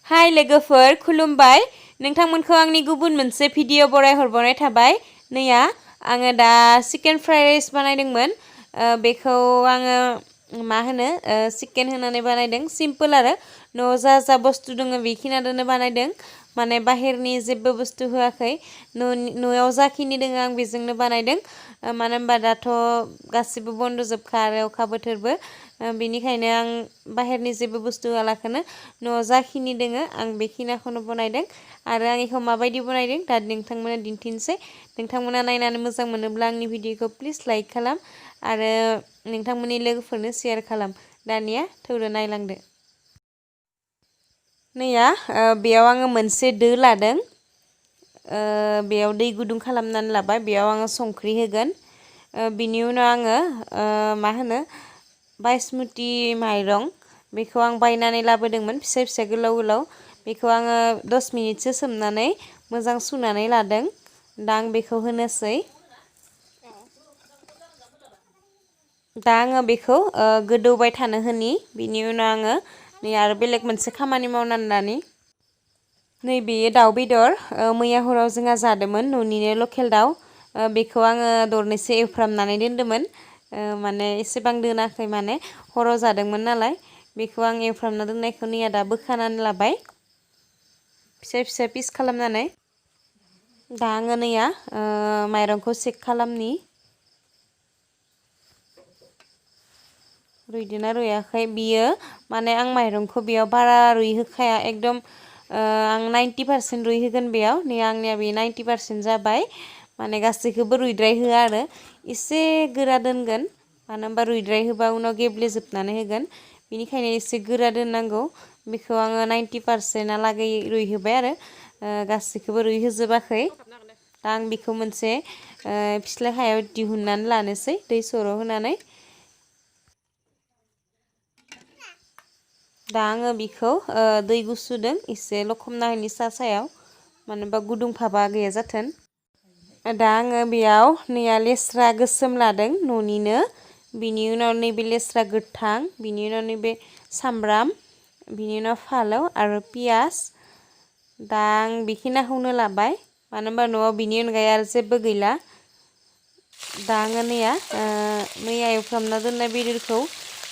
हाय लोगोफोर खुलुमबाय नोंथांमोनखौ आंनि गुबुन मोनसे भिडिअ बराय हरबावनाय थाबाय नैया आङो दा चिकेन फ्राइड राइस बानायदोंमोन बेखौ आङो मा होनो चिकेन होनानै बानायदों सिम्पल आरो न' जा बुस्थु दङ बेखिनियानो बानायदों माने बाहेरनि जेबो बुस्थु होआखै न'आव जाखिनि दङ आं बेजोंनो बानायदों मानो होनबा दाथ' गासिबो बन्द जोबखा आरो अखा बोथोरबो बेनिखायनो आं बाहेरनि जेबो बुस्थु होआलाखैनो न'आव जाखिनि दोङो आं बेखिनिखौनो बनायदों आरो आं इखौ माबायदि बनायदों दा नोंथांमोना दिन्थिनोसै नोंथांमोना नायनानै मोजां मोनोब्ला आंनि भिडिअखौ प्लिज लाइक खालाम आरो नोंथांमोननि लोगोफोरनो शेयार खालाम दानिया थौदो नायलांदो नैया बेयाव आङो मोनसे दो लादों बेयाव दै गुदुं खालामनानै लाबाय बेयाव आङो संख्रि होगोन बिनि उनाव आङो मा होनो बायसमुति माइरं बेखौ आं बायनानै लाबोदोंमोन फिसा फिसा गोलाव गोलाव बेखौ आङो 10 मिनिटसो सोमनानै मोजां सुनानै लादों दा आं बेखौ होनोसै दा आङो बेखौ गोदौबाय थानो होनि बिनि उनाव आङो नै आरो बेलेग मोनसे खामानि मावनानै लानि नैबेयो दाउ बेदर मैया हराव जोंहा जादोंमोन न'निनो लकेल दाउ बेखौ आङो दरनैसो एवफ्रामनानै दोनदोंमोन माने एसेबां दोनाखै माने हराव जादोंमोन नालाय बेखौ आं एवफ्रामना दोननायखौ नैया दा बोखानानै लाबाय फिसा फिसा पिस खालामनानै दा आङो नैया माइरंखौ चेक खालामनि रुइदोना रुइयाखै बियो माने आं माइरंखौ बेयाव बारा रुइहोखाया एकदम आं 90% रुइहोगोन बेयाव नै आंनिया बे 90% जाबाय माने गासैखौबो रुइद्राय होआ आरो एसे गोरा दोनगोन मानो होनबा रुइद्राय होबा उनाव गेब्लेजोबनानै होगोन बेनिखायनो एसे गोरा दोननांगौ बेखौ आङो 90% लागै रुइहोबाय आरो गासैखौबो रुइहोजोबाखै दा आं बेखौ मोनसे फिस्ला हायाव दिहुननानै लानोसै दै सर' होनानै दा आङो बिखौ दै गुसुदों एसे लखबना होनि सायाव मानो होनबा गुदुं भाबा गैया जाथों दा आङो बेयाव नैया लेस्रा गोसोम लादों न'निनो बिनि उनाव नैबे लेस्रा गोथां बिनि उनाव नैबे सामब्राम बिनि उनाव फालौ आरो पियास दा आं बेखिनिखौनो लाबाय मानो होनबा न'आव बिनि अनगायै आरो जेबो गैला दा आङो मैया एवफ्रामना दोननाय बेदरखौ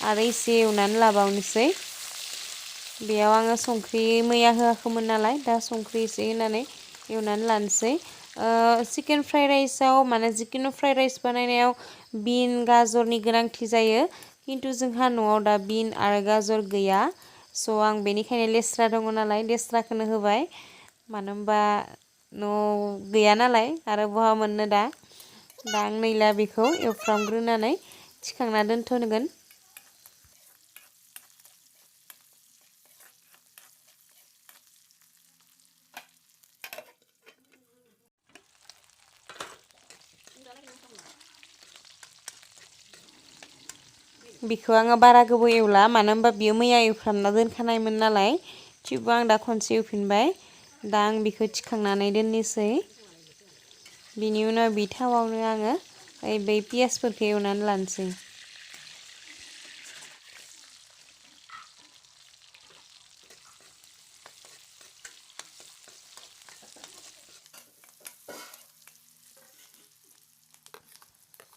आरो एसे एवनानै लाबावनोसै बेयाव आङो संख्रि मैया होआखैमोन नालाय दा संख्रि एसे होनानै एवनानै लानोसै चिकेन फ्राइड राइसआव माने जिखुनु फ्राइड राइस बानायनायाव बिन गाजरनि गोनांथि जायो खिन्थु जोंहा न'आव दा बिन आरो गाजर गैया स' आं बेनिखायनो लेस्रा दङ नालाय लेस्राखौनो होबाय मानो होनबा न'आव गैया नालाय आरो बहा मोननो दा आं नैला बेखौ एवफ्रामग्रोनानै थिखांना दोनथ'गोन बिखौ आङो बारा गोबाव एवला मानो होनबा बियो मैया एवफ्रामना दोनखानायमोन नालाय थेवबो आं दा खनसे एवफिनबाय दा आं बिखौ थिखांनानै दोननोसै बिनि उनाव बि थावावनो आङो बै पियासफोरखौ एवनानै लानोसै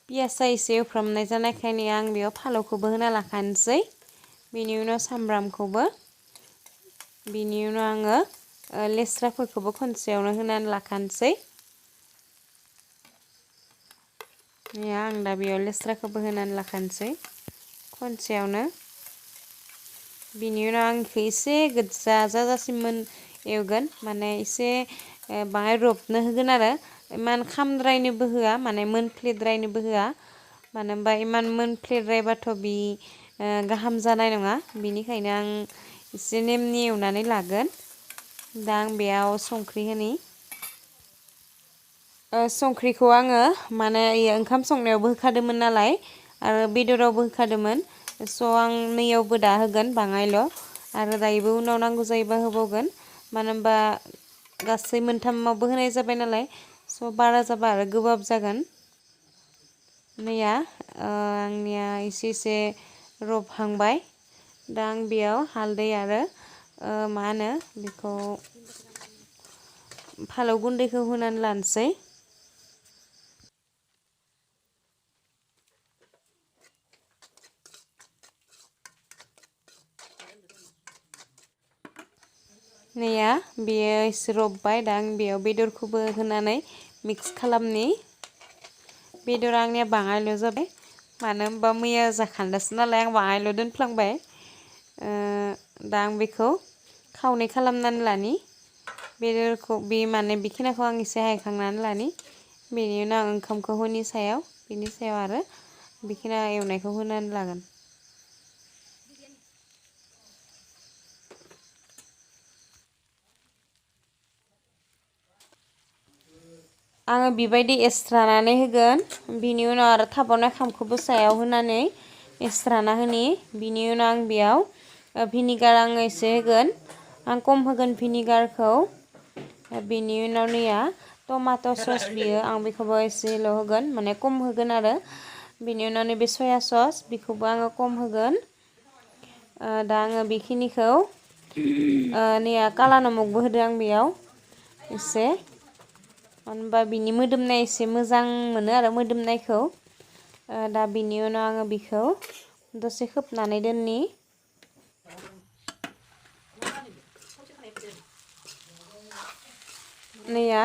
पियासआ एसे एवफ्रामनाय जानायखायनो आं बेयाव फालौखौबो होना लाखानोसै बेनि उनाव सामब्रामखौबो बिनि उनाव आङो लेस्राफोरखौबो खनसेयावनो होनानै लाखानोसै आं दा बेयाव लेस्राखौबो होनानै लाखानोसै खनसेयावनो बिनि उनाव आं बेखौ एसे गोजा जाजासिम एवगोन माने एसे बाङाय रबनो होगोन आरो इमान खामद्रायनोबो होआ माने मोनफ्लेद्रायनोबो होआ मानो होनबा इमान मोनफ्लेद्रायबाथ' बि गाहाम जानाय नङा बिनिखायनो आं एसे नेमनि एवनानै लागोन दा आं बेयाव संख्रि होनि संख्रिखौ आङो माने ओंखाम संनायावबो होखादोंमोन नालाय आरो बेदरावबो होखादोंमोन स' आं नैयावबो दा होगोन बाङायल' आरो दायोबो उनाव नांगौ जायोबा होबावगोन मानो होनबा गासै मोनथामावबो होनाय जाबाय नालाय स' बारा जाबा आरो गोबाब जागोन नैया आंनिया एसे एसे रबहांबाय दा आं बेयाव हालदै आरो मा होनो बेखौ फालौ गुन्दैखौ होनानै लानोसै। नैया बेयो एसे रबबाय दा आं बेयाव बेदरखौबो होनानै मिक्स खालामनि। बेदरा आंनिया बाङायल' जाबाय मानो होनबा मैया जाखान्दासो नालाय आं बाङायल' दोनफ्लांबाय। दा आं बेखौ खावनै खालामनानै लानि बेदरखौ बे माने बेखिनिखौ आं एसे हायखांनानै लानि बेनि उनाव आं ओंखामखौ होनि सायाव बिनि सायाव आरो बेखिनि एवनायखौ होनानै लागोन। आङो बेबायदि एस्रानानै होगोन बिनि उनाव आरो थाबावनाय खामखौबो सायाव होनानै एस्राना होनि बिनि उनाव आं बेयाव भिनिगार आङो एसे होगोन। आं खम होगोन भिनिगारखौ। बिनि उनाव नैया टमाट' सस बियो आं बेखौबो एसेल' होगोन माने खम होगोन आरो बिनि उनाव नैबे सया सस बेखौबो आङो खम होगोन। दा आङो बेखिनिखौ नैया काला नमकबो होदों आं बेयाव एसे मानो होनबा बिनि मोदोमनाय एसे मोजां मोनो आरो मोदोमनायखौ। दा बिनि उनाव आङो बिखौ दसे खोबनानै दोननि। नैया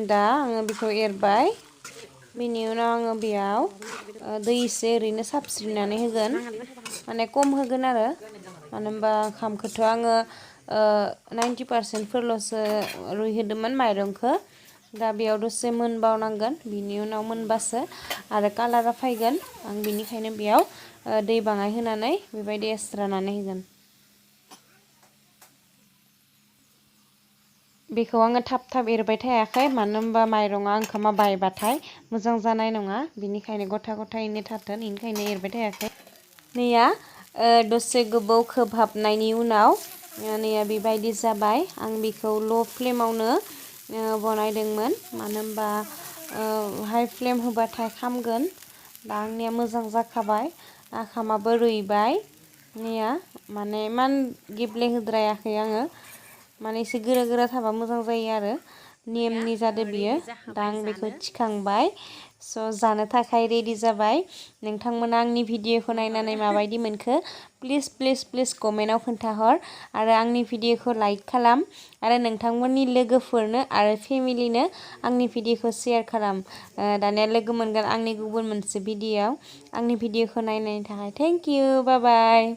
दा आङो बेखौ एरबाय बिनि उनाव आङो बेयाव दै एसे ओरैनो साबस्रिनानै होगोन माने खम होगोन आरो मानो होनबा ओंखामखौथ' आङो 90%फोरल'सो रुइहोदोंमोन माइरंखौ। दा बेयाव दसे मोनबावनांगोन बिनि उनाव मोनबासो आरो कालारा फैगोन आं बिनिखायनो बेयाव दै बाङाय होनानै बेबायदि एस्रानानै होगोन। बेखौ आङो थाब थाब एरबाय थायाखै मानो होनबा माइरङा ओंखामा बायबाथाय मोजां जानाय नङा बिनिखायनो गथा गथायैनो थाथों बेनिखायनो एरबाय थायाखै। नैया दसे गोबाव खोबहाबनायनि उनाव नैया बेबायदि जाबाय आं बेखौ ल' फ्लेमावनो बनायदोंमोन मानो होनबा हाइ फ्लेम होबाथाय खामगोन। दा आंनिया मोजां जाखाबाय ओंखामाबो रुइबाय नैया माने इमान गेब्लेहोद्रायाखै आङो माने एसे गोरा गोरा थाबा मोजां जायो आरो नेमनि जादो बियो। दा आं बेखौ थिखांबाय स' जानो थाखाय रेडि जाबाय। नोंथांमोना आंनि भिडिअखौ नायनानै माबायदि मोनखो प्लिज प्लिज प्लिज कमेन्टआव खोन्थाहर आरो आंनि भिडिअखौ लाइक खालाम आरो नोंथांमोननि लोगोफोरनो आरो फेमिलिनो आंनि भिडिअखौ शेयार खालाम। दानिया लोगो मोनगोन आंनि गुबुन मोनसे भिडिअआव। आंनि भिडिअखौ नायनायनि थाखाय थेंक इउ बाय बाय।